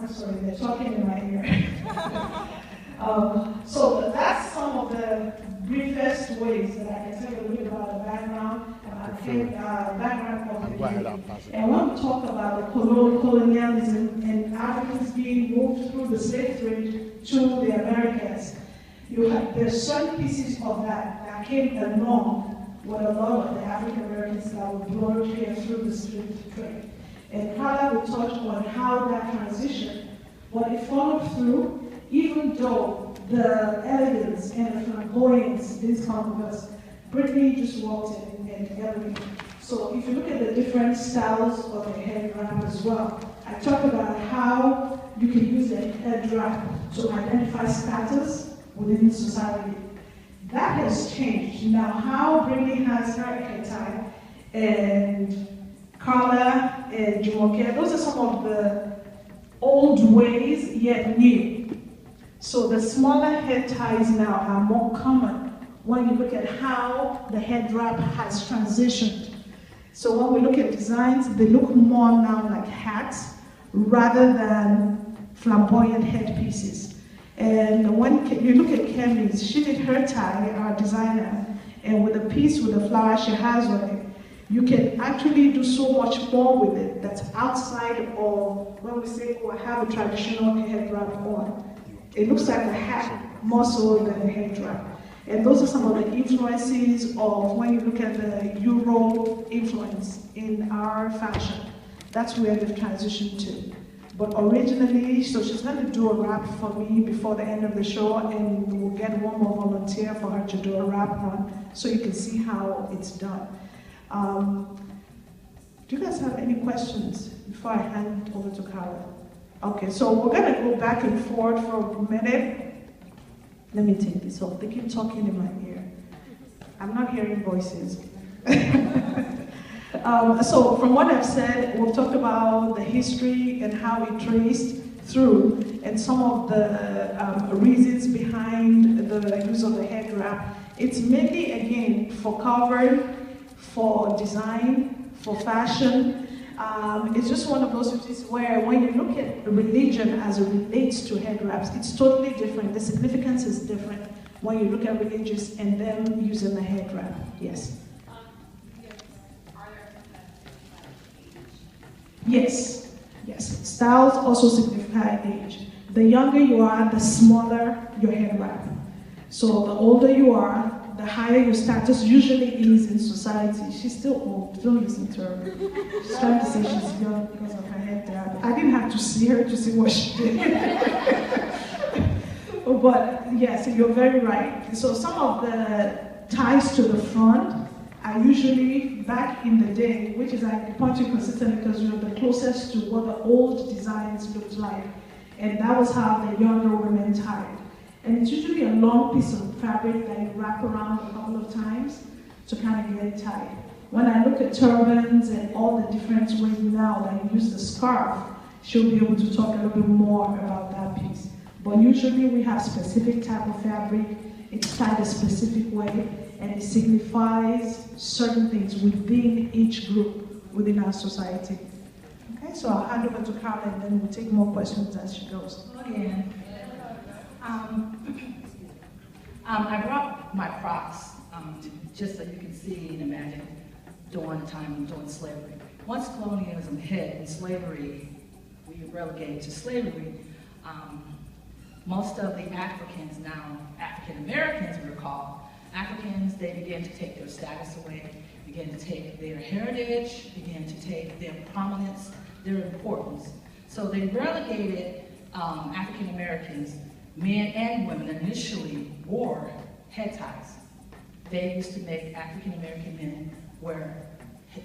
I'm sorry, they're talking in my ear. So that's some of the briefest ways that I can tell you a little bit about the background, background of the day. And when we talk about the colonialism and Africans being moved through the slave trade to the Americas, there's certain pieces of that came along with a lot of the African Americans that were brought here through the slave trade. And Carla will touch on how that transition, what it followed through, even though the elegance and the flamboyance didn't come with us. Brittany just walked in and everything. So if you look at the different styles of the head wrap as well, I talked about how you can use a head wrap to identify status within society. That has changed. Now how Brittany has her head tie and Carla and Jumoke, those are some of the old ways yet new. So the smaller head ties now are more common when you look at how the head wrap has transitioned. So when we look at designs, they look more now like hats rather than flamboyant headpieces. And when you look at Kemi's, she did her tie, our designer, and with a piece with the flower she has on it, you can actually do so much more with it that's outside of when we say, oh, I have a traditional head wrap on. It looks like a hat more so than a head wrap. And those are some of the influences of when you look at the Euro influence in our fashion. That's where they've transitioned to. But originally, so she's going to do a wrap for me before the end of the show, and we'll get one more volunteer for her to do a wrap on so you can see how it's done. Do you guys have any questions before I hand over to Carla? Okay, so we're going to go back and forth for a minute. Let me take this off. They keep talking in my ear. I'm not hearing voices. So from what I've said, we've talked about the history and how it traced through and some of the reasons behind the use of the head wrap. It's mainly, again, for cover, for design, for fashion. It's just one of those things where when you look at religion as it relates to head wraps, it's totally different. The significance is different when you look at religious and them using the head wrap. Yes. Yes. Yes. Styles also signify age. The younger you are, the smaller your head wrap. So the older you are, the higher your status usually is in society. She's still old, don't listen to her. She's trying to say she's young because of her head wrap. I didn't have to see her to see what she did. But yes, you're very right. So some of the ties to the front are usually back in the day, which is like pointing consistently because you're the closest to what the old designs looked like. And that was how the younger women tied. And it's usually a long piece of fabric that you wrap around a couple of times to kind of get it tied. When I look at turbans and all the different ways now that you use the scarf, she'll be able to talk a little bit more about that piece. But usually we have specific type of fabric, it's tied a specific way, and it signifies certain things within each group within our society. Okay, so I'll hand over to Carla and then we'll take more questions as she goes. Okay. I brought my Crocs just so you can see and imagine during slavery. Once colonialism hit and slavery, we were relegated to slavery, most of the Africans, now African Americans we were called, Africans, they began to take their status away, began to take their heritage, began to take their prominence, their importance. So they relegated African Americans, men and women, initially wore head ties. They used to make African American men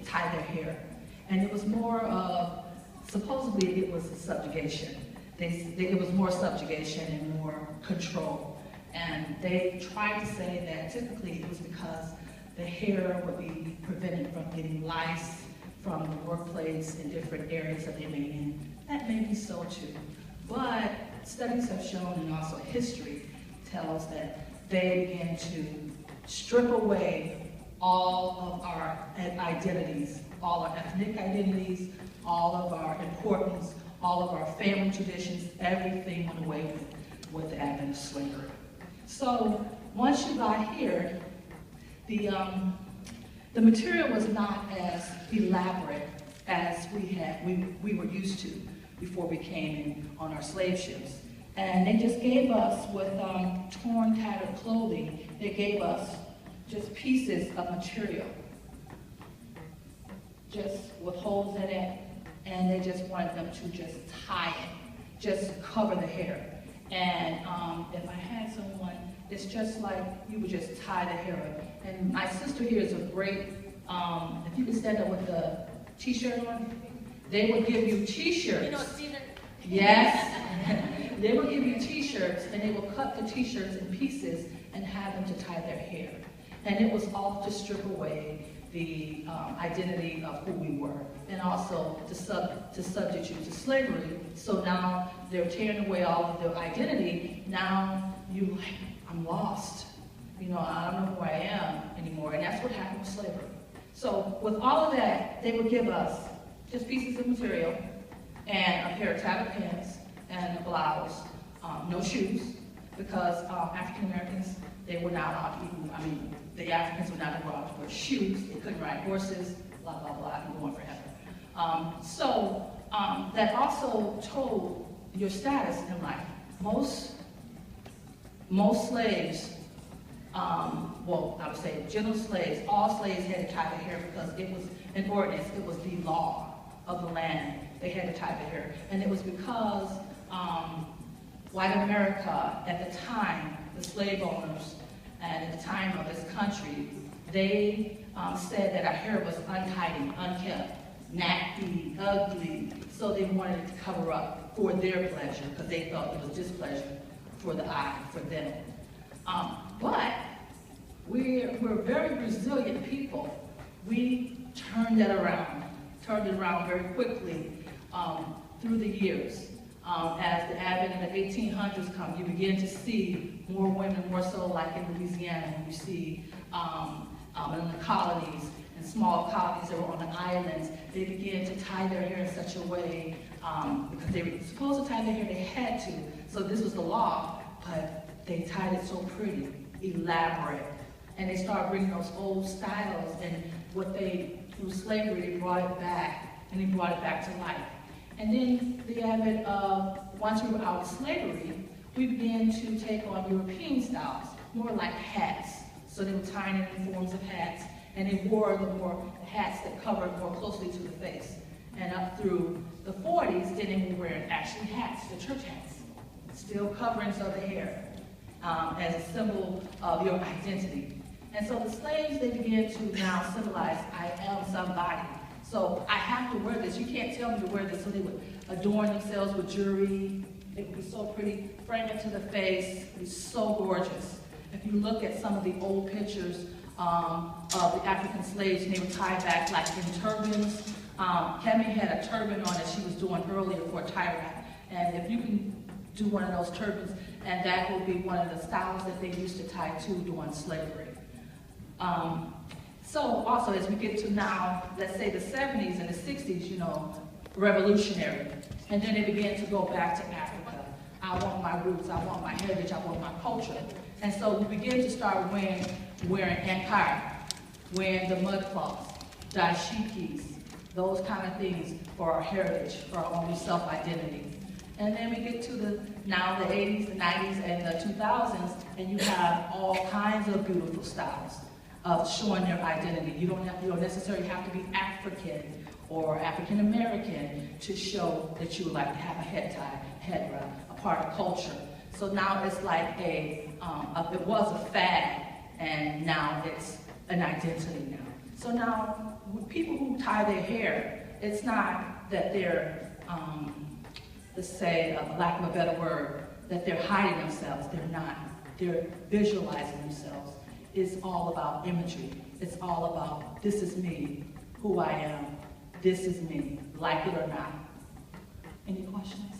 tie their hair. And it was more of, supposedly it was a subjugation. It was more subjugation and more control. And they tried to say that typically it was because the hair would be prevented from getting lice from the workplace in different areas that they made in. That may be so too. But studies have shown, and also history tells that they began to strip away all of our identities, all our ethnic identities, all of our importance, all of our family traditions, everything went away with the advent of slavery. So once you got here, the material was not as elaborate as we were used to before we came in on our slave ships. And they just gave us, with torn, tattered clothing, they gave us just pieces of material, just with holes in it, and they just wanted them to just tie it, just cover the hair. And if I had someone, it's just like you would just tie the hair up. And my sister here is a great, if you could stand up with the t-shirt on, they would give you t-shirts. You know, Stephen. Yes. They will give you t-shirts, and they will cut the t-shirts in pieces and have them to tie their hair. And it was all to strip away the identity of who we were, and also to subject you to slavery. So now they're tearing away all of their identity. Now you like, I'm lost. You know, I don't know who I am anymore. And that's what happened with slavery. So with all of that, they would give us just pieces of material and a pair of tattered pants and a blouse, no shoes, because African Americans, they were not allowed to eat, the Africans were not allowed to wear shoes, they couldn't ride horses, blah, blah, blah, and go on forever. That also told your status in life. Most slaves, well, I would say general slaves, all slaves had to tie their hair because it was an ordinance, it was the law of the land. They had to tie their hair. And it was because white America, at the time, the slave owners, and at the time of this country, they said that our hair was untidy, unkept, nappy, ugly, so they wanted it to cover up for their pleasure, because they thought it was displeasure for the eye, for them. But we're very resilient people. We turned it around very quickly through the years. As the advent of the 1800s come, you begin to see more women, more so like in Louisiana, and you see in the colonies, and small colonies that were on the islands, they began to tie their hair in such a way, because they were supposed to tie their hair, they had to, so this was the law, but they tied it so pretty, elaborate, and they started bringing those old styles, and through slavery, they brought it back, and they brought it back to life. And then the advent of, once we were out of slavery, we began to take on European styles, more like hats. So they were tying it in forms of hats, and they wore the hats that covered more closely to the face. And up through the 40s, then they were wearing actually hats, the church hats, still coverings of the hair, as a symbol of your identity. And so the slaves, they began to now symbolize, I am somebody. So I have to wear this. You can't tell me to wear this. So they would adorn themselves with jewelry. It would be so pretty, frame it to the face. It would be so gorgeous. If you look at some of the old pictures of the African slaves, and they were tied back like in turbans. Kemi had a turban on that she was doing earlier for a tie wrap. And if you can do one of those turbans, and that will be one of the styles that they used to tie to during slavery. So also, as we get to now, let's say the 70s and the 60s, you know, revolutionary. And then they began to go back to Africa. I want my roots, I want my heritage, I want my culture. And so we began to start wearing ankara, wearing the mudcloths, dashikis, those kind of things for our heritage, for our own self-identity. And then we get to now the 80s, the 90s, and the 2000s, and you have all kinds of beautiful styles of showing their identity. You don't necessarily have to be African or African American to show that you would like to have a head tie, head wrap, a part of culture. So now it's like it was a fad, and now it's an identity now. So now, people who tie their hair, it's not that they're, let's say, lack of a better word, that they're hiding themselves. They're not. They're visualizing themselves. It's all about imagery. It's all about, this is me, who I am, this is me, like it or not. Any questions?